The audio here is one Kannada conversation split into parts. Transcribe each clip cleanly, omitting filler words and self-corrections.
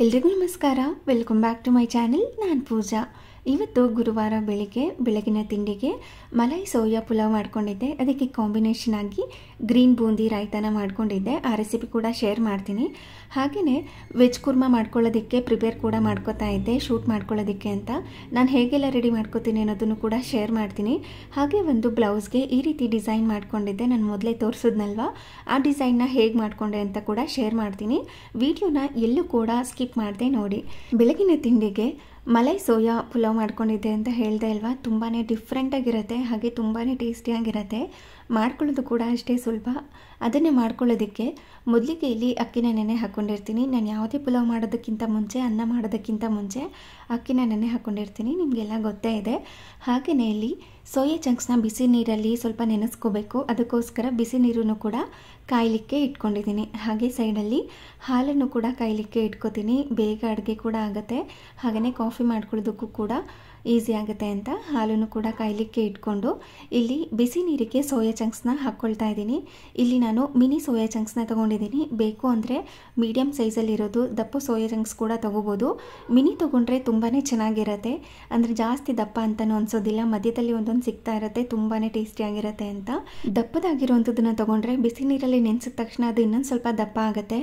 ಎಲ್ರಿಗೂ ನಮಸ್ಕಾರ. Welcome back to my channel. ನಾನು ಪೂಜಾ. ಇವತ್ತು ಗುರುವಾರ ಬೆಳಗಿನ ತಿಂಡಿಗೆ ಮಲೈ ಸೋಯಾ ಪುಲಾವ್ ಮಾಡ್ಕೊಂಡಿದ್ದೆ. ಅದಕ್ಕೆ ಕಾಂಬಿನೇಷನ್ ಆಗಿ ಗ್ರೀನ್ ಬೂಂದಿ ರಾಯ್ತಾನ ಮಾಡ್ಕೊಂಡಿದ್ದೆ. ಆ ರೆಸಿಪಿ ಕೂಡ ಶೇರ್ ಮಾಡ್ತೀನಿ. ಹಾಗೆಯೇ ವೆಜ್ ಕುರ್ಮಾ ಮಾಡ್ಕೊಳ್ಳೋದಕ್ಕೆ ಪ್ರಿಪೇರ್ ಕೂಡ ಮಾಡ್ಕೋತಾ ಇದ್ದೆ, ಶೂಟ್ ಮಾಡ್ಕೊಳ್ಳೋದಕ್ಕೆ ಅಂತ. ನಾನು ಹೇಗೆಲ್ಲ ರೆಡಿ ಮಾಡ್ಕೋತೀನಿ ಅನ್ನೋದನ್ನು ಕೂಡ ಶೇರ್ ಮಾಡ್ತೀನಿ. ಹಾಗೆ ಒಂದು ಬ್ಲೌಸ್ಗೆ ಈ ರೀತಿ ಡಿಸೈನ್ ಮಾಡ್ಕೊಂಡಿದ್ದೆ. ನಾನು ಮೊದಲೇ ತೋರಿಸಿದ್ನಲ್ವ, ಆ ಡಿಸೈನ್ನ ಹೇಗೆ ಮಾಡ್ಕೊಂಡೆ ಅಂತ ಕೂಡ ಶೇರ್ ಮಾಡ್ತೀನಿ. ವಿಡಿಯೋನ ಎಲ್ಲೂ ಕೂಡ ಸ್ಕಿಪ್ ಮಾಡದೆ ನೋಡಿ. ಬೆಳಗಿನ ತಿಂಡಿಗೆ ಮಲೈ ಸೋಯಾ ಪುಲಾವ್ ಮಾಡ್ಕೊಂಡಿದ್ದೆ ಅಂತ ಹೇಳಿದೆ ಅಲ್ವಾ. ತುಂಬಾ ಡಿಫ್ರೆಂಟಾಗಿರುತ್ತೆ, ಹಾಗೆ ತುಂಬಾ ಟೇಸ್ಟಿಯಾಗಿರುತ್ತೆ. ಮಾಡ್ಕೊಳ್ಳೋದು ಕೂಡ ಅಷ್ಟೇ ಸುಲಭ. ಅದನ್ನೇ ಮಾಡ್ಕೊಳ್ಳೋದಕ್ಕೆ ಮೊದಲಿಗೆ ಇಲ್ಲಿ ಅಕ್ಕಿನ ನೆನೆ ಹಾಕ್ಕೊಂಡಿರ್ತೀನಿ. ನಾನು ಯಾವುದೇ ಪುಲಾವ್ ಮಾಡೋದಕ್ಕಿಂತ ಮುಂಚೆ, ಅನ್ನ ಮಾಡೋದಕ್ಕಿಂತ ಮುಂಚೆ ಅಕ್ಕಿನ ನೆನೆ ಹಾಕ್ಕೊಂಡಿರ್ತೀನಿ, ನಿಮಗೆಲ್ಲ ಗೊತ್ತೇ ಇದೆ. ಹಾಗೆಯೇ ಇಲ್ಲಿ ಸೋಯಾ ಚಂಕ್ಸ್ನ ಬಿಸಿ ನೀರಲ್ಲಿ ಸ್ವಲ್ಪ ನೆನೆಸ್ಕೋಬೇಕು. ಅದಕ್ಕೋಸ್ಕರ ಬಿಸಿ ನೀರನ್ನು ಕೂಡ ಕಾಯಲಿಕ್ಕೆ ಇಟ್ಕೊಂಡಿದ್ದೀನಿ. ಹಾಗೆ ಸೈಡಲ್ಲಿ ಹಾಲನ್ನು ಕೂಡ ಕಾಯಲಿಕ್ಕೆ ಇಟ್ಕೋತೀನಿ. ಬೇಗ ಅಡುಗೆ ಕೂಡ ಆಗುತ್ತೆ, ಹಾಗೆಯೇ ಕಾಫಿ ಮಾಡ್ಕೊಳ್ಳೋದಕ್ಕೂ ಕೂಡ ಈಸಿ ಆಗುತ್ತೆ ಅಂತ ಹಾಲನ್ನು ಕೂಡ ಕಾಯಲಿಕ್ಕೆ ಇಟ್ಕೊಂಡು ಇಲ್ಲಿ ಬಿಸಿ ನೀರಿಗೆ ಸೋಯಾ ಚಂಕ್ಸ್ನ ಹಾಕ್ಕೊಳ್ತಾ ಇದ್ದೀನಿ. ಇಲ್ಲಿ ನಾನು ಮಿನಿ ಸೋಯಾ ಚಂಕ್ಸ್ನ ತೊಗೊಂಡಿದ್ದೀನಿ. ಬೇಕು ಅಂದರೆ ಮೀಡಿಯಮ್ ಸೈಜಲ್ಲಿರೋದು ದಪ್ಪ ಸೋಯಾ ಚಂಕ್ಸ್ ಕೂಡ ತೊಗೋಬೋದು. ಮಿನಿ ತೊಗೊಂಡ್ರೆ ತುಂಬಾ ಚೆನ್ನಾಗಿರುತ್ತೆ, ಅಂದರೆ ಜಾಸ್ತಿ ದಪ್ಪ ಅಂತಲೂ ಅನಿಸೋದಿಲ್ಲ. ಮಧ್ಯದಲ್ಲಿ ಒಂದೊಂದು ಸಿಗ್ತಾ ಇರುತ್ತೆ, ತುಂಬಾ ಟೇಸ್ಟಿಯಾಗಿರುತ್ತೆ ಅಂತ. ದಪ್ಪದಾಗಿರುವಂಥದ್ದನ್ನು ತೊಗೊಂಡ್ರೆ ಬಿಸಿ ನೀರಲ್ಲಿ ನೆನೆಸಿದ ತಕ್ಷಣ ಅದು ಇನ್ನೊಂದು ಸ್ವಲ್ಪ ದಪ್ಪ ಆಗುತ್ತೆ,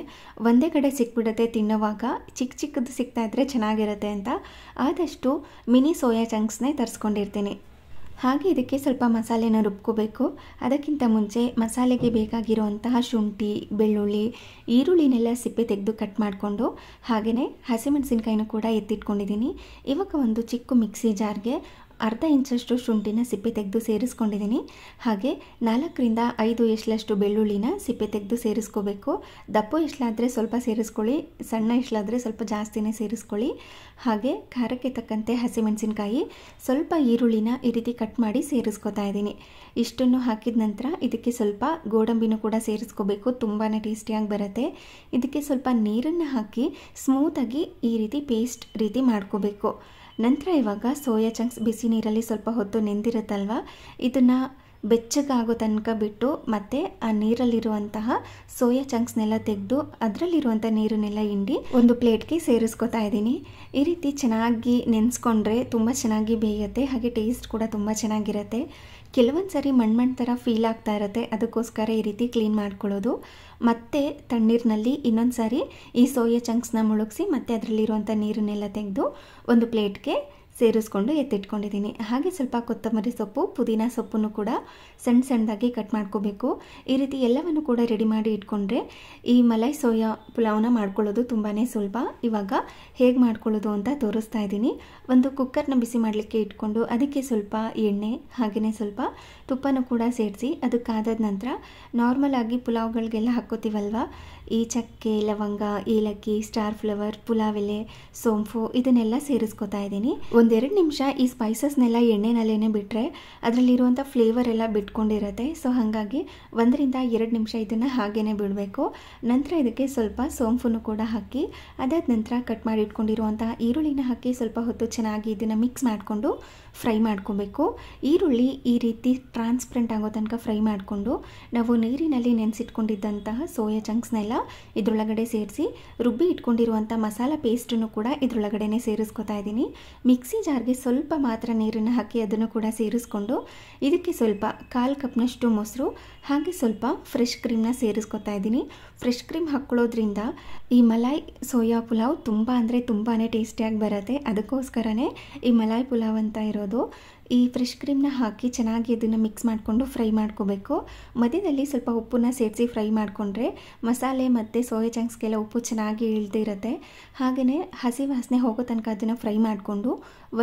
ಒಂದೇ ಕಡೆ ಸಿಕ್ಬಿಡುತ್ತೆ ತಿನ್ನೋವಾಗ. ಚಿಕ್ಕದು ಸಿಗ್ತಾ ಇದ್ದರೆ ಚೆನ್ನಾಗಿರುತ್ತೆ ಅಂತ ಆದಷ್ಟು ಮಿನಿ ಸೋಯಾ ಚಂಕ್ಸ್ನೇ ತರಿಸ್ಕೊಂಡಿರ್ತೀನಿ. ಹಾಗೆ ಇದಕ್ಕೆ ಸ್ವಲ್ಪ ಮಸಾಲೆನ ರುಬ್ಕೋಬೇಕು. ಅದಕ್ಕಿಂತ ಮುಂಚೆ ಮಸಾಲೆಗೆ ಬೇಕಾಗಿರುವಂತಹ ಶುಂಠಿ, ಬೆಳ್ಳುಳ್ಳಿ, ಈರುಳ್ಳಿನೆಲ್ಲ ಸಿಪ್ಪೆ ತೆಗೆದು ಕಟ್ ಮಾಡಿಕೊಂಡು, ಹಾಗೆಯೇ ಹಸಿಮೆಣಸಿನ್ಕಾಯಿನೂ ಕೂಡ ಎತ್ತಿಟ್ಕೊಂಡಿದ್ದೀನಿ. ಇವಾಗ ಒಂದು ಚಿಕ್ಕ ಮಿಕ್ಸಿ ಜಾರ್ಗೆ ಅರ್ಧ ಇಂಚಷ್ಟು ಶುಂಠಿನ ಸಿಪ್ಪೆ ತೆಗೆದು ಸೇರಿಸ್ಕೊಂಡಿದ್ದೀನಿ. ಹಾಗೆ 4ರಿಂದ 5 ಎಸ್ಲಷ್ಟು ಬೆಳ್ಳುಳ್ಳಿನ ಸಿಪ್ಪೆ ತೆಗೆದು ಸೇರಿಸ್ಕೋಬೇಕು. ದಪ್ಪ ಎಸ್ಲಾದರೆ ಸ್ವಲ್ಪ ಸೇರಿಸ್ಕೊಳ್ಳಿ, ಸಣ್ಣ ಎಸ್ಲಾದರೆ ಸ್ವಲ್ಪ ಜಾಸ್ತಿನೇ ಸೇರಿಸ್ಕೊಳ್ಳಿ. ಹಾಗೆ ಖಾರಕ್ಕೆ ತಕ್ಕಂತೆ ಹಸಿಮೆಣಸಿನ್ಕಾಯಿ, ಸ್ವಲ್ಪ ಈರುಳ್ಳಿನ ಈ ರೀತಿ ಕಟ್ ಮಾಡಿ ಸೇರಿಸ್ಕೊತಾ ಇದ್ದೀನಿ. ಇಷ್ಟನ್ನು ಹಾಕಿದ ನಂತರ ಇದಕ್ಕೆ ಸ್ವಲ್ಪ ಗೋಡಂಬಿನೂ ಕೂಡ ಸೇರಿಸ್ಕೋಬೇಕು, ತುಂಬಾ ಟೇಸ್ಟಿಯಾಗಿ ಬರುತ್ತೆ. ಇದಕ್ಕೆ ಸ್ವಲ್ಪ ನೀರನ್ನು ಹಾಕಿ ಸ್ಮೂತಾಗಿ ಈ ರೀತಿ ಪೇಸ್ಟ್ ರೀತಿ ಮಾಡ್ಕೋಬೇಕು. ನಂತರ ಇವಾಗ ಸೋಯಾ ಚಂಕ್ಸ್ ಬಿಸಿ ನೀರಲ್ಲಿ ಸ್ವಲ್ಪ ಹೊತ್ತು ನೆಂದಿರುತ್ತಲ್ವ, ಇದನ್ನು ಬೆಚ್ಚಗಾಗೋ ತನಕ ಬಿಟ್ಟು ಮತ್ತೆ ಆ ನೀರಲ್ಲಿರುವಂತಹ ಸೋಯಾ ಚಂಕ್ಸ್ನೆಲ್ಲ ತೆಗೆದು ಅದರಲ್ಲಿರುವಂಥ ನೀರನ್ನೆಲ್ಲ ಹಿಂಡಿ ಒಂದು ಪ್ಲೇಟ್ಗೆ ಸೇರಿಸ್ಕೊತಾ ಇದ್ದೀನಿ. ಈ ರೀತಿ ಚೆನ್ನಾಗಿ ನೆನೆಸ್ಕೊಂಡ್ರೆ ತುಂಬ ಚೆನ್ನಾಗಿ ಬೇಯುತ್ತೆ, ಹಾಗೆ ಟೇಸ್ಟ್ ಕೂಡ ತುಂಬ ಚೆನ್ನಾಗಿರುತ್ತೆ. ಕೆಲವೊಂದು ಸರಿ ಮಣ್ಣು ಥರ ಫೀಲ್ ಆಗ್ತಾ ಇರುತ್ತೆ, ಅದಕ್ಕೋಸ್ಕರ ಈ ರೀತಿ ಕ್ಲೀನ್ ಮಾಡ್ಕೊಳ್ಳೋದು. ಮತ್ತು ತಣ್ಣೀರಿನಲ್ಲಿ ಇನ್ನೊಂದು ಸಾರಿ ಈ ಸೋಯಾ ಚಂಕ್ಸ್ನ ಮುಳುಗಿಸಿ ಮತ್ತೆ ಅದರಲ್ಲಿರುವಂಥ ನೀರನ್ನೆಲ್ಲ ತೆಗೆದು ಒಂದು ಪ್ಲೇಟ್ಗೆ ಸೇರಿಸ್ಕೊಂಡು ಎತ್ತಿಟ್ಕೊಂಡಿದ್ದೀನಿ. ಹಾಗೆ ಸ್ವಲ್ಪ ಕೊತ್ತಂಬರಿ ಸೊಪ್ಪು, ಪುದೀನ ಸೊಪ್ಪನ್ನು ಕೂಡ ಸಣ್ಣದಾಗಿ ಕಟ್ ಮಾಡ್ಕೋಬೇಕು. ಈ ರೀತಿ ಎಲ್ಲವನ್ನು ಕೂಡ ರೆಡಿ ಮಾಡಿ ಇಟ್ಕೊಂಡ್ರೆ ಈ ಮಲೈ ಸೋಯಾ ಪುಲಾವ್ನ ಮಾಡ್ಕೊಳ್ಳೋದು ತುಂಬಾ ಸುಲಭ. ಇವಾಗ ಹೇಗೆ ಮಾಡ್ಕೊಳ್ಳೋದು ಅಂತ ತೋರಿಸ್ತಾ ಇದ್ದೀನಿ. ಒಂದು ಕುಕ್ಕರ್ನ ಬಿಸಿ ಮಾಡಲಿಕ್ಕೆ ಇಟ್ಕೊಂಡು ಅದಕ್ಕೆ ಸ್ವಲ್ಪ ಎಣ್ಣೆ, ಹಾಗೆಯೇ ಸ್ವಲ್ಪ ತುಪ್ಪನೂ ಕೂಡ ಸೇರಿಸಿ ಅದಕ್ಕಾದ ನಂತರ ನಾರ್ಮಲ್ ಆಗಿ ಪುಲಾವ್ಗಳಿಗೆಲ್ಲ ಹಾಕ್ಕೋತೀವಲ್ವ, ಈ ಚಕ್ಕೆ, ಲವಂಗ, ಏಲಕ್ಕಿ, ಸ್ಟಾರ್ ಫ್ಲವರ್, ಪುಲಾವ್ ಎಲೆ, ಸೋಂಪು ಇದನ್ನೆಲ್ಲ ಸೇರಿಸ್ಕೊತಾ ಇದ್ದೀನಿ. 1-2 ನಿಮಿಷ ಈ ಸ್ಪೈಸಸ್ನೆಲ್ಲ ಎಣ್ಣೆನಲ್ಲೇ ಬಿಟ್ಟರೆ ಅದರಲ್ಲಿರುವಂಥ ಫ್ಲೇವರ್ ಎಲ್ಲ ಬಿಟ್ಕೊಂಡಿರುತ್ತೆ. ಸೊ ಹಾಗಾಗಿ 1-2 ನಿಮಿಷ ಇದನ್ನು ಹಾಗೇ ಬಿಡಬೇಕು. ನಂತರ ಇದಕ್ಕೆ ಸ್ವಲ್ಪ ಸೋಂಪನ್ನು ಕೂಡ ಹಾಕಿ ಅದಾದ ನಂತರ ಕಟ್ ಮಾಡಿ ಇಟ್ಕೊಂಡಿರುವಂತಹ ಈರುಳ್ಳಿನ ಹಾಕಿ ಸ್ವಲ್ಪ ಹೊತ್ತು ಚೆನ್ನಾಗಿ ಇದನ್ನು ಮಿಕ್ಸ್ ಮಾಡಿಕೊಂಡು ಫ್ರೈ ಮಾಡ್ಕೋಬೇಕು. ಈರುಳ್ಳಿ ಈ ರೀತಿ ಟ್ರಾನ್ಸ್ಪರೆಂಟ್ ಆಗೋ ತನಕ ಫ್ರೈ ಮಾಡಿಕೊಂಡು ನಾವು ನೀರಿನಲ್ಲಿ ನೆನೆಸಿಟ್ಕೊಂಡಿದ್ದಂತಹ ಸೋಯಾ ಚಂಕ್ಸ್ನೆಲ್ಲ ಇದರೊಳಗಡೆ ಸೇರಿಸಿ ರುಬ್ಬಿ ಇಟ್ಕೊಂಡಿರುವಂಥ ಮಸಾಲ ಪೇಸ್ಟನ್ನು ಕೂಡ ಇದರೊಳಗಡೆ ಸೇರಿಸ್ಕೊತಾ ಇದ್ದೀನಿ. ಮಿಕ್ಸಿ ಜಾರ್ಗೆ ಸ್ವಲ್ಪ ಮಾತ್ರ ನೀರನ್ನು ಹಾಕಿ ಅದನ್ನು ಕೂಡ ಸೇರಿಸ್ಕೊಂಡು ಇದಕ್ಕೆ ಸ್ವಲ್ಪ 1/4 ಕಪ್ನಷ್ಟು ಮೊಸರು, ಹಾಗೆ ಸ್ವಲ್ಪ ಫ್ರೆಶ್ ಕ್ರೀಮ್ನ ಸೇರಿಸ್ಕೊತಾ ಇದ್ದೀನಿ. ಫ್ರೆಶ್ ಕ್ರೀಮ್ ಹಾಕ್ಕೊಳ್ಳೋದ್ರಿಂದ ಈ ಮಲೈ ಸೋಯಾ ಪುಲಾವ್ ತುಂಬ ಅಂದರೆ ತುಂಬಾ ಟೇಸ್ಟಿಯಾಗಿ ಬರುತ್ತೆ. ಅದಕ್ಕೋಸ್ಕರನೇ ಈ ಮಲೈ ಪುಲಾವ್ ಅಂತ ಇರೋದು. ಈ ಫ್ರೆಶ್ ಕ್ರೀಮ್ನ ಹಾಕಿ ಚೆನ್ನಾಗಿ ಇದನ್ನು ಮಿಕ್ಸ್ ಮಾಡಿಕೊಂಡು ಫ್ರೈ ಮಾಡ್ಕೋಬೇಕು. ಮಧ್ಯದಲ್ಲಿ ಸ್ವಲ್ಪ ಉಪ್ಪನ್ನ ಸೇರಿಸಿ ಫ್ರೈ ಮಾಡಿಕೊಂಡ್ರೆ ಮಸಾಲೆ ಮತ್ತು ಸೋಯಾ ಚಂಕ್ಸ್ಗೆಲ್ಲ ಉಪ್ಪು ಚೆನ್ನಾಗಿ ಇಳಿದಿರುತ್ತೆ. ಹಾಗೆಯೇ ಹಸಿ ವಾಸನೆ ಹೋಗೋ ತನಕ ಅದನ್ನು ಫ್ರೈ ಮಾಡಿಕೊಂಡು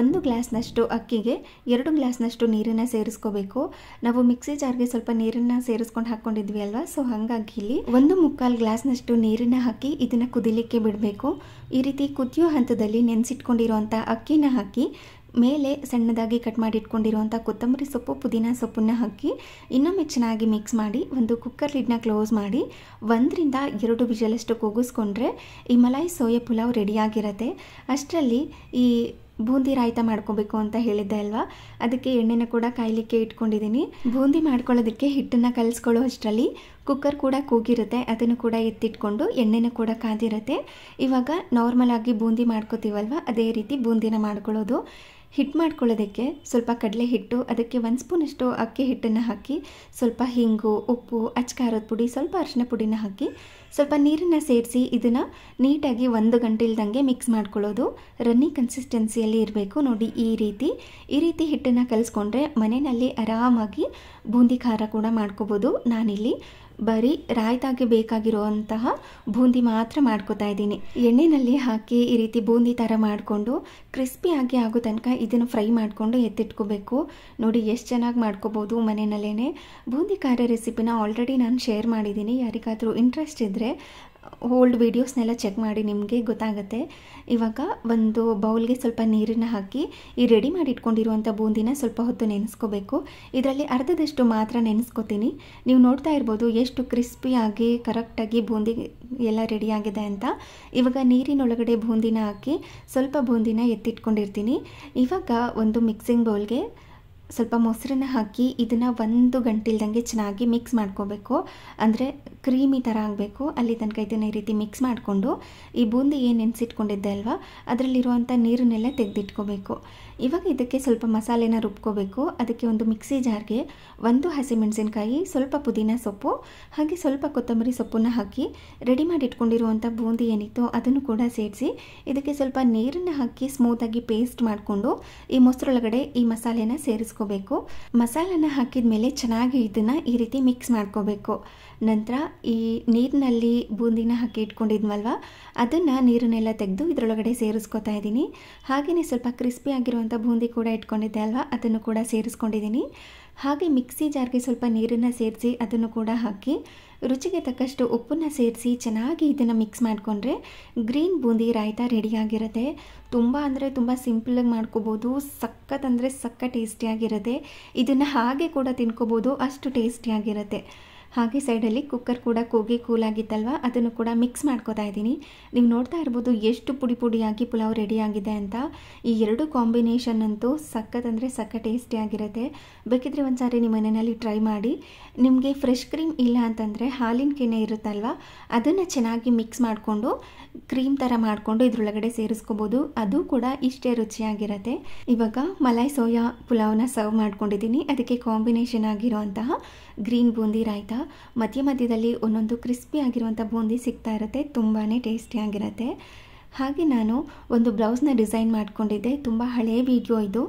1 ಗ್ಲಾಸ್ನಷ್ಟು ಅಕ್ಕಿಗೆ 2 ಗ್ಲಾಸ್ನಷ್ಟು ನೀರನ್ನು ಸೇರಿಸ್ಕೋಬೇಕು. ನಾವು ಮಿಕ್ಸಿ ಜಾರ್ಗೆ ಸ್ವಲ್ಪ ನೀರನ್ನು ಸೇರಿಸ್ಕೊಂಡು ಹಾಕ್ಕೊಂಡಿದ್ವಿ ಅಲ್ವಾ, ಸೊ ಹಾಗಾಗಿ ಇಲ್ಲಿ 1/4 ಗ್ಲಾಸ್ನಷ್ಟು ನೀರನ್ನು ಹಾಕಿ ಇದನ್ನು ಕುದಿಲಿಕ್ಕೆ ಬಿಡಬೇಕು. ಈ ರೀತಿ ಕುದಿಯೋ ಹಂತದಲ್ಲಿ ನೆನೆಸಿಟ್ಕೊಂಡಿರುವಂಥ ಅಕ್ಕಿನ ಹಾಕಿ ಮೇಲೆ ಸಣ್ಣದಾಗಿ ಕಟ್ ಮಾಡಿ ಇಟ್ಕೊಂಡಿರುವಂಥ ಕೊತ್ತಂಬರಿ ಸೊಪ್ಪು, ಪುದೀನ ಸೊಪ್ಪನ್ನು ಹಾಕಿ ಇನ್ನೊಮ್ಮೆ ಚೆನ್ನಾಗಿ ಮಿಕ್ಸ್ ಮಾಡಿ ಒಂದು ಕುಕ್ಕರ್ ಲಿಡ್ನ ಕ್ಲೋಸ್ ಮಾಡಿ 1-2 ವಿಷಲಷ್ಟು ಕೂಗಿಸ್ಕೊಂಡ್ರೆ ಈ ಮಲೈ ಸೋಯಾ ಪುಲಾವ್ ರೆಡಿಯಾಗಿರುತ್ತೆ. ಅಷ್ಟರಲ್ಲಿ ಈ ಬೂಂದಿ ರಾಯ್ತ ಮಾಡ್ಕೋಬೇಕು ಅಂತ ಹೇಳಿದ್ದೆ ಅಲ್ವಾ, ಅದಕ್ಕೆ ಎಣ್ಣೆನ ಕೂಡ ಕಾಯಲಿಕ್ಕೆ ಇಟ್ಕೊಂಡಿದ್ದೀನಿ. ಬೂಂದಿ ಮಾಡ್ಕೊಳ್ಳೋದಕ್ಕೆ ಹಿಟ್ಟನ್ನು ಕಲಿಸ್ಕೊಳ್ಳೋ ಅಷ್ಟರಲ್ಲಿ ಕುಕ್ಕರ್ ಕೂಡ ಕೂಗಿರುತ್ತೆ, ಅದನ್ನು ಕೂಡ ಎತ್ತಿಟ್ಕೊಂಡು ಎಣ್ಣೆನ ಕೂಡ ಕಾದಿರುತ್ತೆ. ಇವಾಗ ನಾರ್ಮಲ್ ಆಗಿ ಬೂಂದಿ ಮಾಡ್ಕೋತೀವಲ್ವ ಅದೇ ರೀತಿ ಬೂಂದಿನ ಮಾಡ್ಕೊಳ್ಳೋದು. ಹಿಟ್ಟು ಮಾಡ್ಕೊಳ್ಳೋದಕ್ಕೆ ಸ್ವಲ್ಪ ಕಡಲೆ ಹಿಟ್ಟು, ಅದಕ್ಕೆ 1 ಸ್ಪೂನಷ್ಟು ಅಕ್ಕಿ ಹಿಟ್ಟನ್ನು ಹಾಕಿ, ಸ್ವಲ್ಪ ಹಿಂಗು, ಉಪ್ಪು, ಅಚ್ಕಾರದ ಪುಡಿ, ಸ್ವಲ್ಪ ಅರಿಶಿನ ಪುಡಿನ ಹಾಕಿ ಸ್ವಲ್ಪ ನೀರನ್ನು ಸೇರಿಸಿ ಇದನ್ನು ನೀಟಾಗಿ 1 ಗಂಟೆ ಇಲ್ದಂಗೆ ಮಿಕ್ಸ್ ಮಾಡ್ಕೊಳ್ಳೋದು. ರನ್ನಿ ಕನ್ಸಿಸ್ಟೆನ್ಸಿಯಲ್ಲಿ ಇರಬೇಕು ನೋಡಿ. ಈ ರೀತಿ ಹಿಟ್ಟನ್ನು ಕಲಿಸ್ಕೊಂಡ್ರೆ ಮನೆಯಲ್ಲಿ ಆರಾಮಾಗಿ ಬೂಂದಿ ಖಾರ ಕೂಡ ಮಾಡ್ಕೋಬೋದು. ನಾನಿಲ್ಲಿ ಬರೀ ರಾಯ್ತಾಗೆ ಬೇಕಾಗಿರುವಂತಹ ಬೂಂದಿ ಮಾತ್ರ ಮಾಡ್ಕೋತಾ ಇದ್ದೀನಿ. ಎಣ್ಣೆಯಲ್ಲಿ ಹಾಕಿ ಈ ರೀತಿ ಬೂಂದಿ ಥರ ಮಾಡಿಕೊಂಡು ಕ್ರಿಸ್ಪಿಯಾಗಿ ಆಗೋ ತನಕ ಇದನ್ನು ಫ್ರೈ ಮಾಡಿಕೊಂಡು ಎತ್ತಿಟ್ಕೋಬೇಕು. ನೋಡಿ ಎಷ್ಟು ಚೆನ್ನಾಗಿ ಮಾಡ್ಕೋಬೋದು ಮನೆಯಲ್ಲೇ. ಬೂಂದಿ ಖಾರ ರೆಸಿಪಿನ ಆಲ್ರೆಡಿ ನಾನು ಶೇರ್ ಮಾಡಿದ್ದೀನಿ. ಯಾರಿಗಾದರೂ ಇಂಟ್ರೆಸ್ಟ್ ಇದ್ದರೆ ಓಲ್ಡ್ ವೀಡಿಯೋಸ್ನೆಲ್ಲ ಚೆಕ್ ಮಾಡಿ, ನಿಮಗೆ ಗೊತ್ತಾಗುತ್ತೆ. ಇವಾಗ ಒಂದು ಬೌಲ್ಗೆ ಸ್ವಲ್ಪ ನೀರನ್ನು ಹಾಕಿ ಈ ರೆಡಿ ಮಾಡಿ ಇಟ್ಕೊಂಡಿರುವಂಥ ಬೂಂದಿನ ಸ್ವಲ್ಪ ಹೊತ್ತು ನೆನೆಸ್ಕೋಬೇಕು. ಇದರಲ್ಲಿ ಅರ್ಧದಷ್ಟು ಮಾತ್ರ ನೆನೆಸ್ಕೋತೀನಿ. ನೀವು ನೋಡ್ತಾ ಇರ್ಬೋದು ಎಷ್ಟು ಕ್ರಿಸ್ಪಿಯಾಗಿ ಕರೆಕ್ಟಾಗಿ ಬೂಂದಿ ಎಲ್ಲ ರೆಡಿಯಾಗಿದೆ ಅಂತ. ಇವಾಗ ನೀರಿನೊಳಗಡೆ ಬೂಂದಿನ ಹಾಕಿ ಸ್ವಲ್ಪ ಬೂಂದಿನ ಎತ್ತಿಟ್ಕೊಂಡಿರ್ತೀನಿ. ಇವಾಗ ಒಂದು ಮಿಕ್ಸಿಂಗ್ ಬೌಲ್ಗೆ ಸ್ವಲ್ಪ ಮೊಸರನ್ನ ಹಾಕಿ ಇದನ್ನು 1 ಗಂಟೆ ಇಲ್ದಂಗೆ ಚೆನ್ನಾಗಿ ಮಿಕ್ಸ್ ಮಾಡ್ಕೋಬೇಕು. ಅಂದರೆ ಕ್ರೀಮಿ ಥರ ಆಗಬೇಕು. ಅಲ್ಲಿ ತನಕ ಇದನ್ನು ಈ ರೀತಿ ಮಿಕ್ಸ್ ಮಾಡಿಕೊಂಡು ಈ ಬೂಂದಿ ಏನು ನೆನೆಸಿಟ್ಕೊಂಡಿದ್ದೆ ಅಲ್ವಾ ಅದರಲ್ಲಿರುವಂಥ ನೀರನ್ನೆಲ್ಲ ತೆಗೆದಿಟ್ಕೋಬೇಕು. ಇವಾಗ ಇದಕ್ಕೆ ಸ್ವಲ್ಪ ಮಸಾಲೆನ ರುಬ್ಕೋಬೇಕು. ಅದಕ್ಕೆ ಒಂದು ಮಿಕ್ಸಿ ಜಾರ್ಗೆ 1 ಹಸಿಮೆಣಸಿನಕಾಯಿ, ಸ್ವಲ್ಪ ಪುದೀನ ಸೊಪ್ಪು, ಹಾಗೆ ಸ್ವಲ್ಪ ಕೊತ್ತಂಬರಿ ಸೊಪ್ಪನ್ನು ಹಾಕಿ ರೆಡಿ ಮಾಡಿ ಇಟ್ಕೊಂಡಿರುವಂಥ ಬೂಂದಿ ಏನಿತ್ತು ಅದನ್ನು ಕೂಡ ಸೇರಿಸಿ ಇದಕ್ಕೆ ಸ್ವಲ್ಪ ನೀರನ್ನು ಹಾಕಿ ಸ್ಮೂತಾಗಿ ಪೇಸ್ಟ್ ಮಾಡಿಕೊಂಡು ಈ ಮೊಸರೊಳಗಡೆ ಈ ಮಸಾಲೆನ ಸೇರಿಸ್ಕೋಬೇಕು. ಮಸಾಲೆನ ಹಾಕಿದ ಮೇಲೆ ಚೆನ್ನಾಗಿ ಇದನ್ನು ಈ ರೀತಿ ಮಿಕ್ಸ್ ಮಾಡ್ಕೋಬೇಕು. ನಂತರ ಈ ನೀರಿನಲ್ಲಿ ಬೂಂದಿನ ಹಾಕಿ ಇಟ್ಕೊಂಡಿದ್ವಲ್ವ ಅದನ್ನು ನೀರನ್ನೆಲ್ಲ ತೆಗೆದು ಇದರೊಳಗಡೆ ಸೇರಿಸ್ಕೊತಾ ಇದ್ದೀನಿ. ಹಾಗೆಯೇ ಸ್ವಲ್ಪ ಕ್ರಿಸ್ಪಿ ಆಗಿರುವಂಥ ಬೂಂದಿ ಕೂಡ ಇಟ್ಕೊಂಡಿದ್ದೆ ಅಲ್ವಾ ಅದನ್ನು ಕೂಡ ಸೇರಿಸ್ಕೊಂಡಿದ್ದೀನಿ. ಹಾಗೆ ಮಿಕ್ಸಿ ಜಾರ್ಗೆ ಸ್ವಲ್ಪ ನೀರನ್ನು ಸೇರಿಸಿ ಅದನ್ನು ಕೂಡ ಹಾಕಿ ರುಚಿಗೆ ತಕ್ಕಷ್ಟು ಉಪ್ಪನ್ನು ಸೇರಿಸಿ ಚೆನ್ನಾಗಿ ಇದನ್ನು ಮಿಕ್ಸ್ ಮಾಡಿಕೊಂಡ್ರೆ ಗ್ರೀನ್ ಬೂಂದಿ ರಾಯ್ತ ರೆಡಿಯಾಗಿರುತ್ತೆ. ತುಂಬ ಅಂದರೆ ತುಂಬ ಸಿಂಪಲಾಗಿ ಮಾಡ್ಕೋಬೋದು. ಸಖತ್ ಅಂದರೆ ಸಖತ್ ಟೇಸ್ಟಿಯಾಗಿರುತ್ತೆ. ಇದನ್ನು ಹಾಗೆ ಕೂಡ ತಿನ್ಕೋಬೋದು, ಅಷ್ಟು ಟೇಸ್ಟಿಯಾಗಿರುತ್ತೆ. ಹಾಗೆ ಸೈಡಲ್ಲಿ ಕುಕ್ಕರ್ ಕೂಡ ಕೂಗಿ ಕೂಲಾಗಿತ್ತಲ್ವ ಅದನ್ನು ಕೂಡ ಮಿಕ್ಸ್ ಮಾಡ್ಕೋತಾ ಇದ್ದೀನಿ. ನೀವು ನೋಡ್ತಾ ಇರ್ಬೋದು ಎಷ್ಟು ಪುಡಿ ಪುಡಿಯಾಗಿ ಪುಲಾವ್ ರೆಡಿಯಾಗಿದೆ ಅಂತ. ಈ 2 ಕಾಂಬಿನೇಷನ್ ಅಂತೂ ಸಖತ್ ಅಂದರೆ ಸಖತ್ ಟೇಸ್ಟಿಯಾಗಿರುತ್ತೆ. ಬೇಕಿದ್ರೆ ಒಂದು ಸಾರಿ ನಿಮ್ಮ ಮನೆಯಲ್ಲಿ ಟ್ರೈ ಮಾಡಿ. ನಿಮಗೆ ಫ್ರೆಶ್ ಕ್ರೀಮ್ ಇಲ್ಲ ಅಂತಂದರೆ ಹಾಲಿನ ಕೆನೆ ಇರುತ್ತಲ್ವ ಅದನ್ನು ಚೆನ್ನಾಗಿ ಮಿಕ್ಸ್ ಮಾಡಿಕೊಂಡು ಕ್ರೀಮ್ ಥರ ಮಾಡಿಕೊಂಡು ಇದರೊಳಗಡೆ ಸೇರಿಸ್ಕೋಬೋದು. ಅದು ಕೂಡ ಇಷ್ಟೇ ರುಚಿಯಾಗಿರುತ್ತೆ. ಇವಾಗ ಮಲೈ ಸೋಯಾ ಪುಲಾವ್ನ ಸರ್ವ್ ಮಾಡ್ಕೊಂಡಿದ್ದೀನಿ. ಅದಕ್ಕೆ ಕಾಂಬಿನೇಷನ್ ಆಗಿರುವಂತಹ ಗ್ರೀನ್ ಬೂಂದಿ ರಾಯ್ತ, ಮಧ್ಯದಲ್ಲಿ ಒಂದೊಂದು ಕ್ರಿಸ್ಪಿ ಆಗಿರುವಂಥ ಬೂಂದಿ ಸಿಗ್ತಾ ಇರುತ್ತೆ. ತುಂಬಾ ಟೇಸ್ಟಿಯಾಗಿರುತ್ತೆ. ಹಾಗೆ ನಾನು ಒಂದು ಬ್ಲೌಸ್ನ ಡಿಸೈನ್ ಮಾಡ್ಕೊಂಡಿದ್ದೆ. ತುಂಬ ಹಳೆಯ ವಿಡಿಯೋ ಇದು.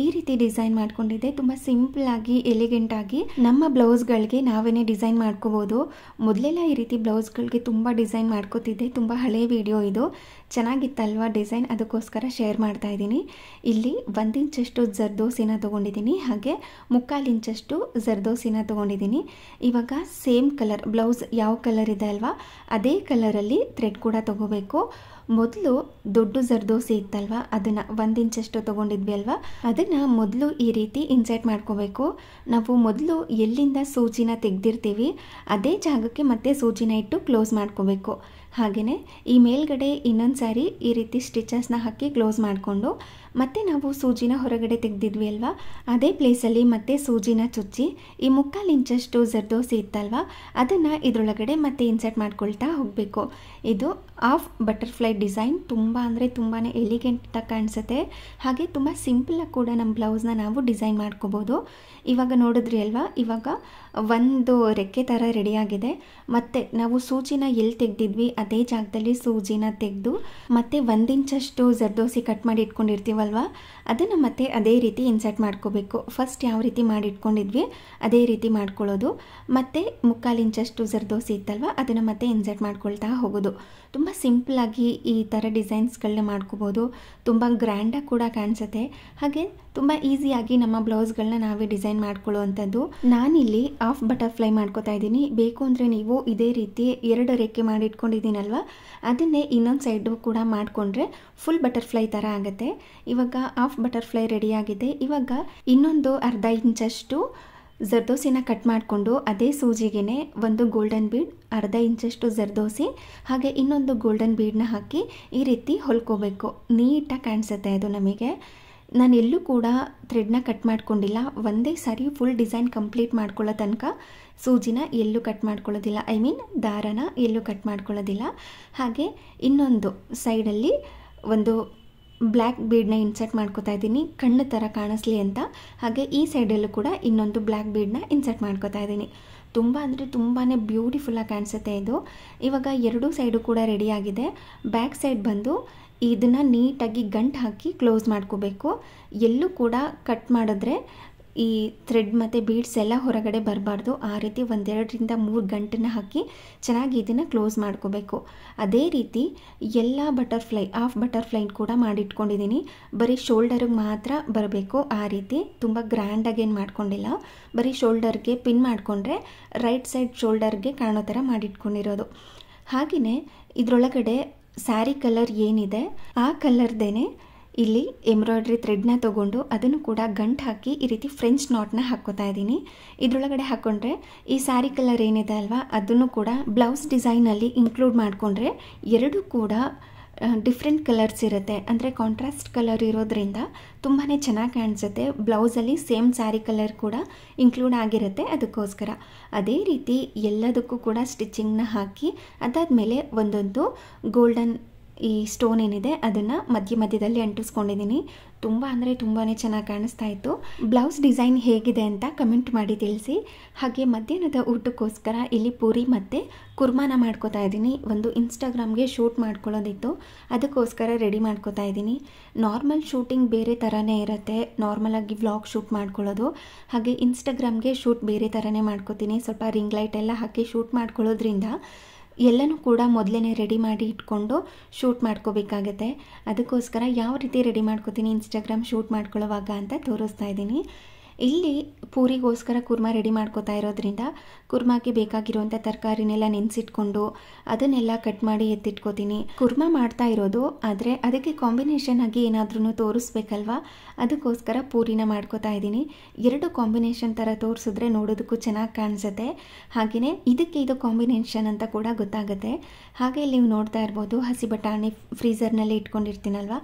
ಈ ರೀತಿ ಡಿಸೈನ್ ಮಾಡ್ಕೊಂಡಿದ್ದೆ. ತುಂಬ ಸಿಂಪಲಾಗಿ ಎಲಿಗೆಂಟಾಗಿ ನಮ್ಮ ಬ್ಲೌಸ್ಗಳಿಗೆ ನಾವೇ ಡಿಸೈನ್ ಮಾಡ್ಕೋಬೋದು. ಮೊದಲೆಲ್ಲ ಈ ರೀತಿ ಬ್ಲೌಸ್ಗಳಿಗೆ ತುಂಬ ಡಿಸೈನ್ ಮಾಡ್ಕೋತಿದ್ದೆ. ತುಂಬ ಹಳೆಯ ವಿಡಿಯೋ ಇದು. ಚೆನ್ನಾಗಿತ್ತಲ್ವ ಡಿಸೈನ್, ಅದಕ್ಕೋಸ್ಕರ ಶೇರ್ ಮಾಡ್ತಾ ಇದ್ದೀನಿ. ಇಲ್ಲಿ 1 ಇಂಚಷ್ಟು ಜರ್ದೋಸಿನ ತೊಗೊಂಡಿದ್ದೀನಿ, ಹಾಗೆ 3/4 ಇಂಚಷ್ಟು ಜರ್ದೋಸಿನ ತೊಗೊಂಡಿದ್ದೀನಿ. ಇವಾಗ ಸೇಮ್ ಕಲರ್ ಬ್ಲೌಸ್ ಯಾವ ಕಲರ್ ಇದೆ ಅಲ್ವಾ ಅದೇ ಕಲರಲ್ಲಿ ಥ್ರೆಡ್ ಕೂಡ ತೊಗೋಬೇಕು. ಮೊದಲು ದೊಡ್ಡ ಜರ್ದೋಸಿ ಇತ್ತಲ್ವ ಅದನ್ನು 1 ಇಂಚಷ್ಟು ತೊಗೊಂಡಿದ್ವಿ ಅಲ್ವಾ ಅದನ್ನು ಮೊದಲು ಈ ರೀತಿ ಇನ್ಸರ್ಟ್ ಮಾಡ್ಕೋಬೇಕು. ನಾವು ಮೊದಲು ಎಲ್ಲಿಂದ ಸೂಜಿನ ತೆಗೆದಿರ್ತೀವಿ ಅದೇ ಜಾಗಕ್ಕೆ ಮತ್ತೆ ಸೂಜಿನ ಇಟ್ಟು ಕ್ಲೋಸ್ ಮಾಡ್ಕೋಬೇಕು. ಹಾಗೆಯೇ ಈ ಮೇಲ್ಗಡೆ ಇನ್ನೊಂದು ಸಾರಿ ಈ ರೀತಿ ಸ್ಟಿಚಸ್ನ ಹಾಕಿ ಕ್ಲೋಸ್ ಮಾಡಿಕೊಂಡು ಮತ್ತೆ ನಾವು ಸೂಜಿನ ಹೊರಗಡೆ ತೆಗೆದಿದ್ವಿ ಅಲ್ವಾ ಅದೇ ಪ್ಲೇಸಲ್ಲಿ ಮತ್ತೆ ಸೂಜಿನ ಚುಚ್ಚಿ ಈ 3/4 ಇಂಚಷ್ಟು ಜರ್ದೋಸಿ ಇತ್ತಲ್ವ ಅದನ್ನು ಇದರೊಳಗಡೆ ಮತ್ತೆ ಇನ್ಸರ್ಟ್ ಮಾಡ್ಕೊಳ್ತಾ ಹೋಗಬೇಕು. ಇದು ಹಾಫ್ ಬಟರ್ಫ್ಲೈ ಡಿಸೈನ್. ತುಂಬ ಅಂದರೆ ತುಂಬಾ ಎಲಿಗೆಂಟಾಗಿ ಕಾಣಿಸುತ್ತೆ. ಹಾಗೆ ತುಂಬ ಸಿಂಪಲಾಗಿ ಕೂಡ ನಮ್ಮ ಬ್ಲೌಸ್ನ ನಾವು ಡಿಸೈನ್ ಮಾಡ್ಕೋಬೋದು. ಇವಾಗ ನೋಡಿದ್ರಿ ಅಲ್ವಾ, ಇವಾಗ ಒಂದು ರೆಕ್ಕೆ ಥರ ರೆಡಿಯಾಗಿದೆ. ಮತ್ತು ನಾವು ಸೂಜಿನ ಎಲ್ಲಿ ತೆಗೆದಿದ್ವಿ ಅದೇ ಜಾಗದಲ್ಲಿ ಸೂಜಿನ ತೆಗೆದು ಮತ್ತೆ 1 ಇಂಚಷ್ಟು ಜರ್ದೋಸಿ ಕಟ್ ಮಾಡಿ ಇಟ್ಕೊಂಡಿರ್ತೀವಲ್ವ ಅದನ್ನು ಮತ್ತೆ ಅದೇ ರೀತಿ ಇನ್ಸರ್ಟ್ ಮಾಡ್ಕೋಬೇಕು. ಫಸ್ಟ್ ಯಾವ ರೀತಿ ಮಾಡಿ ಇಟ್ಕೊಂಡಿದ್ವಿ ಅದೇ ರೀತಿ ಮಾಡ್ಕೊಳ್ಳೋದು. ಮತ್ತು 3/4 ಇಂಚಷ್ಟು ಜರ್ದೋಸಿ ಇತ್ತಲ್ವ ಅದನ್ನು ಮತ್ತೆ ಇನ್ಸರ್ಟ್ ಮಾಡ್ಕೊಳ್ತಾ ಹೋಗೋದು. ತುಂಬ ಸಿಂಪಲಾಗಿ ಈ ಥರ ಡಿಸೈನ್ಸ್ಗಳನ್ನ ಮಾಡ್ಕೋಬೋದು. ತುಂಬ ಗ್ರ್ಯಾಂಡಾಗಿ ಕೂಡ ಕಾಣಿಸುತ್ತೆ. ಹಾಗೆ ತುಂಬ ಈಸಿಯಾಗಿ ನಮ್ಮ ಬ್ಲೌಸ್ಗಳನ್ನ ನಾವೇ ಡಿಸೈನ್ ಮಾಡ್ಕೊಳ್ಳುವಂಥದ್ದು. ನಾನಿಲ್ಲಿ ಹಾಫ್ ಬಟರ್ಫ್ಲೈ ಮಾಡ್ಕೋತಾ ಇದ್ದೀನಿ. ಬೇಕು ಅಂದರೆ ನೀವು ಇದೇ ರೀತಿ 2 ರೆಕ್ಕೆ ಮಾಡಿ ಇಟ್ಕೊಂಡಿದ್ದೀನಲ್ವ ಅದನ್ನೇ ಇನ್ನೊಂದು ಸೈಡು ಕೂಡ ಮಾಡಿಕೊಂಡ್ರೆ ಫುಲ್ ಬಟರ್ಫ್ಲೈ ಥರ ಆಗುತ್ತೆ. ಇವಾಗ ಹಾಫ್ ಬಟರ್ಫ್ಲೈ ರೆಡಿಯಾಗಿದೆ. ಇವಾಗ ಇನ್ನೊಂದು 1/2 ಇಂಚಷ್ಟು ಜರ್ದೋಸಿನ ಕಟ್ ಮಾಡಿಕೊಂಡು ಅದೇ ಸೂಜಿಗೆ ಒಂದು ಗೋಲ್ಡನ್ ಬೀಡ್, ಅರ್ಧ ಇಂಚಷ್ಟು ಜರ್ದೋಸಿ ಹಾಗೆ ಇನ್ನೊಂದು ಗೋಲ್ಡನ್ ಬೀಡನ್ನ ಹಾಕಿ ಈ ರೀತಿ ಹೊಲ್ಕೋಬೇಕು. ನೀಟಾಗಿ ಕಾಣಿಸುತ್ತೆ ಅದು ನಮಗೆ. ನಾನು ಎಲ್ಲೂ ಕೂಡ ಥ್ರೆಡ್ನ ಕಟ್ ಮಾಡ್ಕೊಂಡಿಲ್ಲ. ಒಂದೇ ಸಾರಿ ಫುಲ್ ಡಿಸೈನ್ ಕಂಪ್ಲೀಟ್ ಮಾಡ್ಕೊಳ್ಳೋ ತನಕ ಸೂಜಿನ ಎಲ್ಲೂ ಕಟ್ ಮಾಡ್ಕೊಳ್ಳೋದಿಲ್ಲ, ದಾರನ ಎಲ್ಲೂ ಕಟ್ ಮಾಡ್ಕೊಳ್ಳೋದಿಲ್ಲ. ಹಾಗೆ ಇನ್ನೊಂದು ಸೈಡಲ್ಲಿ ಒಂದು ಬ್ಲ್ಯಾಕ್ ಬೀಡನ್ನ ಇನ್ಸರ್ಟ್ ಮಾಡ್ಕೋತಾ ಇದ್ದೀನಿ, ಕಣ್ಣು ಥರ ಕಾಣಿಸ್ಲಿ ಅಂತ. ಹಾಗೆ ಈ ಸೈಡಲ್ಲೂ ಕೂಡ ಇನ್ನೊಂದು ಬ್ಲ್ಯಾಕ್ ಬೀಡನ್ನ ಇನ್ಸರ್ಟ್ ಮಾಡ್ಕೋತಾ ಇದ್ದೀನಿ. ತುಂಬ ಅಂದರೆ ತುಂಬಾ ಬ್ಯೂಟಿಫುಲ್ಲಾಗಿ ಕಾಣಿಸುತ್ತೆ ಇದು. ಇವಾಗ ಎರಡೂ ಸೈಡು ಕೂಡ ರೆಡಿಯಾಗಿದೆ. ಬ್ಯಾಕ್ ಸೈಡ್ ಬಂದು ಇದನ್ನು ನೀಟಾಗಿ ಗಂಟು ಹಾಕಿ ಕ್ಲೋಸ್ ಮಾಡ್ಕೋಬೇಕು. ಎಲ್ಲೂ ಕೂಡ ಕಟ್ ಮಾಡಿದ್ರೆ ಈ ಥ್ರೆಡ್ ಮತ್ತು ಬೀಡ್ಸ್ ಎಲ್ಲ ಹೊರಗಡೆ ಬರಬಾರ್ದು. ಆ ರೀತಿ 1-2-3 ಗಂಟನ್ನ ಹಾಕಿ ಚೆನ್ನಾಗಿ ಇದನ್ನು ಕ್ಲೋಸ್ ಮಾಡ್ಕೋಬೇಕು. ಅದೇ ರೀತಿ ಎಲ್ಲ ಹಾಫ್ ಬಟರ್ಫ್ಲೈ ಕೂಡ ಮಾಡಿಟ್ಕೊಂಡಿದ್ದೀನಿ. ಬರೀ ಶೋಲ್ಡರ್ಗೆ ಮಾತ್ರ ಬರಬೇಕು. ಆ ರೀತಿ ತುಂಬ ಗ್ರ್ಯಾಂಡಾಗಿ ಏನು ಮಾಡ್ಕೊಂಡಿಲ್ಲ, ಬರೀ ಶೋಲ್ಡರ್ಗೆ ಪಿನ್ ಮಾಡಿಕೊಂಡ್ರೆ ರೈಟ್ ಸೈಡ್ ಶೋಲ್ಡರ್ಗೆ ಕಾಣೋ ಥರ ಮಾಡಿಟ್ಕೊಂಡಿರೋದು. ಹಾಗೆಯೇ ಇದರೊಳಗಡೆ ಸ್ಯಾರಿ ಕಲರ್ ಏನಿದೆ ಆ ಕಲರ್ದೇನೆ ಇಲ್ಲಿ ಎಂಬ್ರಾಯ್ಡ್ರಿ ಥ್ರೆಡ್ನ ತೊಗೊಂಡು ಅದನ್ನು ಕೂಡ ಗಂಟು ಹಾಕಿ ಈ ರೀತಿ ಫ್ರೆಂಚ್ ನಾಟ್ನ ಹಾಕ್ಕೋತಾ ಇದ್ದೀನಿ. ಇದರೊಳಗಡೆ ಹಾಕ್ಕೊಂಡ್ರೆ ಈ ಸ್ಯಾರಿ ಕಲರ್ ಏನಿದೆ ಅಲ್ವಾ, ಅದನ್ನು ಕೂಡ ಬ್ಲೌಸ್ ಡಿಸೈನಲ್ಲಿ ಇನ್ಕ್ಲೂಡ್ ಮಾಡಿಕೊಂಡ್ರೆ ಎರಡೂ ಕೂಡ ಡಿಫ್ರೆಂಟ್ ಕಲರ್ಸ್ ಇರುತ್ತೆ. ಅಂದರೆ ಕಾಂಟ್ರಾಸ್ಟ್ ಕಲರ್ ಇರೋದ್ರಿಂದ ತುಂಬಾ ಚೆನ್ನಾಗಿ ಕಾಣಿಸುತ್ತೆ. ಬ್ಲೌಸಲ್ಲಿ ಸೇಮ್ ಸ್ಯಾರಿ ಕಲರ್ ಕೂಡ ಇನ್ಕ್ಲೂಡ್ ಆಗಿರುತ್ತೆ, ಅದಕ್ಕೋಸ್ಕರ. ಅದೇ ರೀತಿ ಎಲ್ಲದಕ್ಕೂ ಕೂಡ ಸ್ಟಿಚಿಂಗ್ನ ಹಾಕಿ ಅದಾದಮೇಲೆ ಒಂದೊಂದು ಗೋಲ್ಡನ್ ಈ ಸ್ಟೋನ್ ಏನಿದೆ ಅದನ್ನು ಮಧ್ಯದಲ್ಲಿ ಅಂಟಿಸ್ಕೊಂಡಿದ್ದೀನಿ. ತುಂಬ ಅಂದರೆ ತುಂಬಾ ಚೆನ್ನಾಗಿ ಕಾಣಿಸ್ತಾ ಇತ್ತು. ಬ್ಲೌಸ್ ಡಿಸೈನ್ ಹೇಗಿದೆ ಅಂತ ಕಮೆಂಟ್ ಮಾಡಿ ತಿಳಿಸಿ. ಹಾಗೆ ಮಧ್ಯಾಹ್ನದ ಊಟಕ್ಕೋಸ್ಕರ ಇಲ್ಲಿ ಪೂರಿ ಮತ್ತು ಕುರ್ಮಾನ ಮಾಡ್ಕೋತಾ ಇದ್ದೀನಿ. ಒಂದು ಇನ್ಸ್ಟಾಗ್ರಾಮ್ಗೆ ಶೂಟ್ ಮಾಡ್ಕೊಳ್ಳೋದಿತ್ತು, ಅದಕ್ಕೋಸ್ಕರ ರೆಡಿ ಮಾಡ್ಕೋತಾ ಇದ್ದೀನಿ. ನಾರ್ಮಲ್ ಶೂಟಿಂಗ್ ಬೇರೆ ಥರನೇ ಇರುತ್ತೆ, ನಾರ್ಮಲಾಗಿ ವ್ಲಾಗ್ ಶೂಟ್ ಮಾಡ್ಕೊಳ್ಳೋದು. ಹಾಗೆ ಇನ್ಸ್ಟಾಗ್ರಾಮ್ಗೆ ಶೂಟ್ ಬೇರೆ ಥರನೇ ಮಾಡ್ಕೋತೀನಿ. ಸ್ವಲ್ಪ ರಿಂಗ್ ಲೈಟ್ ಎಲ್ಲ ಹಾಕಿ ಶೂಟ್ ಮಾಡ್ಕೊಳ್ಳೋದ್ರಿಂದ ಎಲ್ಲನೂ ಕೂಡ ಮೊದಲೇ ರೆಡಿ ಮಾಡಿ ಇಟ್ಕೊಂಡು ಶೂಟ್ ಮಾಡ್ಕೋಬೇಕಾಗತ್ತೆ. ಅದಕ್ಕೋಸ್ಕರ ಯಾವ ರೀತಿ ರೆಡಿ ಮಾಡ್ಕೋತೀನಿ ಇನ್ಸ್ಟಾಗ್ರಾಮ್ ಶೂಟ್ ಮಾಡ್ಕೊಳ್ಳೋವಾಗ ಅಂತ ತೋರಿಸ್ತಾ ಇದ್ದೀನಿ. ಇಲ್ಲಿ ಪೂರಿಗೋಸ್ಕರ ಕುರ್ಮಾ ರೆಡಿ ಮಾಡ್ಕೋತಾ ಇರೋದ್ರಿಂದ ಕುರ್ಮಾಗೆ ಬೇಕಾಗಿರುವಂಥ ತರಕಾರಿನೆಲ್ಲ ನೆನೆಸಿಟ್ಕೊಂಡು ಅದನ್ನೆಲ್ಲ ಕಟ್ ಮಾಡಿ ಎತ್ತಿಟ್ಕೋತೀನಿ. ಕುರ್ಮಾ ಮಾಡ್ತಾ ಇರೋದು, ಆದರೆ ಅದಕ್ಕೆ ಕಾಂಬಿನೇಷನ್ ಆಗಿ ಏನಾದ್ರೂ ತೋರಿಸ್ಬೇಕಲ್ವಾ, ಅದಕ್ಕೋಸ್ಕರ ಪೂರಿನ ಮಾಡ್ಕೋತಾ ಇದ್ದೀನಿ. ಎರಡು ಕಾಂಬಿನೇಷನ್ ಥರ ತೋರಿಸಿದ್ರೆ ನೋಡೋದಕ್ಕೂ ಚೆನ್ನಾಗಿ ಕಾಣಿಸುತ್ತೆ. ಹಾಗೆಯೇ ಇದಕ್ಕೆ ಇದು ಕಾಂಬಿನೇಷನ್ ಅಂತ ಕೂಡ ಗೊತ್ತಾಗುತ್ತೆ. ಹಾಗೆ ಇಲ್ಲಿ ನೀವು ನೋಡ್ತಾ ಇರ್ಬೋದು, ಹಸಿ ಬಟಾಣಿ ಫ್ರೀಝರ್ನಲ್ಲಿ ಇಟ್ಕೊಂಡಿರ್ತೀನಲ್ವ,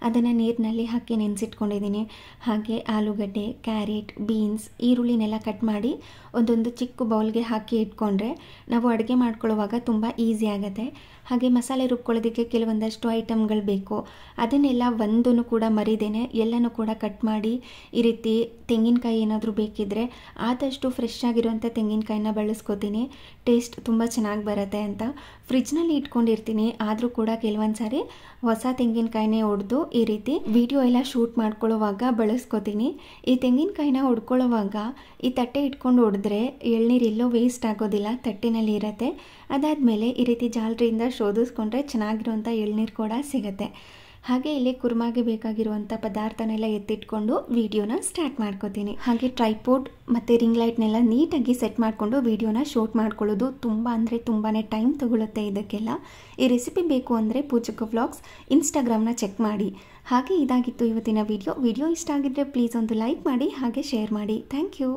ಅದನ್ನು ನೀರಿನಲ್ಲಿ ಹಾಕಿ ನೆನೆಸಿಟ್ಕೊಂಡಿದ್ದೀನಿ. ಹಾಗೆ ಆಲೂಗಡ್ಡೆ, ಕ್ಯಾರೆಟ್, ಬೀನ್ಸ್, ಈರುಳ್ಳಿನೆಲ್ಲ ಕಟ್ ಮಾಡಿ ಒಂದೊಂದು ಚಿಕ್ಕ ಬೌಲ್ಗೆ ಹಾಕಿ ಇಟ್ಕೊಂಡ್ರೆ ನಾವು ಅಡುಗೆ ಮಾಡ್ಕೊಳ್ಳುವಾಗ ತುಂಬ ಈಸಿ ಆಗುತ್ತೆ. ಹಾಗೆ ಮಸಾಲೆ ರುಬ್ಕೊಳ್ಳೋದಕ್ಕೆ ಕೆಲವೊಂದಷ್ಟು ಐಟಮ್ಗಳು ಬೇಕು, ಅದನ್ನೆಲ್ಲ ಒಂದೂ ಕೂಡ ಮರಿದೇನೆ ಎಲ್ಲನೂ ಕೂಡ ಕಟ್ ಮಾಡಿ ಈ ರೀತಿ ತೆಂಗಿನಕಾಯಿ ಏನಾದರೂ ಬೇಕಿದ್ದರೆ ಆದಷ್ಟು ಫ್ರೆಶ್ ಆಗಿರುವಂಥ ತೆಂಗಿನಕಾಯಿನ ಬಳಸ್ಕೋತೀನಿ. ಟೇಸ್ಟ್ ತುಂಬ ಚೆನ್ನಾಗಿ ಬರುತ್ತೆ ಅಂತ ಫ್ರಿಜ್ನಲ್ಲಿ ಇಟ್ಕೊಂಡಿರ್ತೀನಿ. ಆದರೂ ಕೂಡ ಕೆಲವೊಂದು ಸಾರಿ ಹೊಸ ತೆಂಗಿನಕಾಯಿನೇ ಒಡೆದು ಈ ರೀತಿ ವಿಡಿಯೋ ಎಲ್ಲ ಶೂಟ್ ಮಾಡ್ಕೊಳ್ಳೋವಾಗ ಬಳಸ್ಕೋತೀನಿ. ಈ ತೆಂಗಿನಕಾಯಿನ ಹೊಡ್ಕೊಳ್ಳೋವಾಗ ಈ ತಟ್ಟೆ ಇಟ್ಕೊಂಡು ಹೊಡೆದ್ರೆ ಎಳ್ನೀರು ಎಲ್ಲೋ ವೇಸ್ಟ್ ಆಗೋದಿಲ್ಲ, ತಟ್ಟೆನಲ್ಲಿ ಇರುತ್ತೆ. ಅದಾದಮೇಲೆ ಈ ರೀತಿ ಜಾಲರಿಯಿಂದ ಶೋಧಿಸ್ಕೊಂಡ್ರೆ ಚೆನ್ನಾಗಿರುವಂಥ ಎಳ್ನೀರು ಕೂಡ ಸಿಗುತ್ತೆ. ಹಾಗೆ ಇಲ್ಲಿ ಕುರ್ಮಾಗೆ ಬೇಕಾಗಿರುವಂಥ ಪದಾರ್ಥನೆಲ್ಲ ಎತ್ತಿಟ್ಕೊಂಡು ವಿಡಿಯೋನ ಸ್ಟಾರ್ಟ್ ಮಾಡ್ಕೋತೀನಿ. ಹಾಗೆ ಟ್ರೈಪೋಡ್ ಮತ್ತು ರಿಂಗ್ ಲೈಟ್ನೆಲ್ಲ ನೀಟಾಗಿ ಸೆಟ್ ಮಾಡಿಕೊಂಡು ವಿಡಿಯೋನ ಶೂಟ್ ಮಾಡ್ಕೊಳ್ಳೋದು ತುಂಬ ಅಂದರೆ ತುಂಬಾ ಟೈಮ್ ತಗೊಳುತ್ತೆ ಇದಕ್ಕೆಲ್ಲ. ಈ ರೆಸಿಪಿ ಬೇಕು ಅಂದರೆ ಪೂಜಕ ವ್ಲಾಗ್ಸ್ ಇನ್ಸ್ಟಾಗ್ರಾಮ್ನ ಚೆಕ್ ಮಾಡಿ. ಹಾಗೆ ಇದಾಗಿತ್ತು ಇವತ್ತಿನ ವಿಡಿಯೋ ಇಷ್ಟ ಆಗಿದ್ದರೆ ಪ್ಲೀಸ್ ಒಂದು ಲೈಕ್ ಮಾಡಿ, ಹಾಗೆ ಶೇರ್ ಮಾಡಿ. Thank you.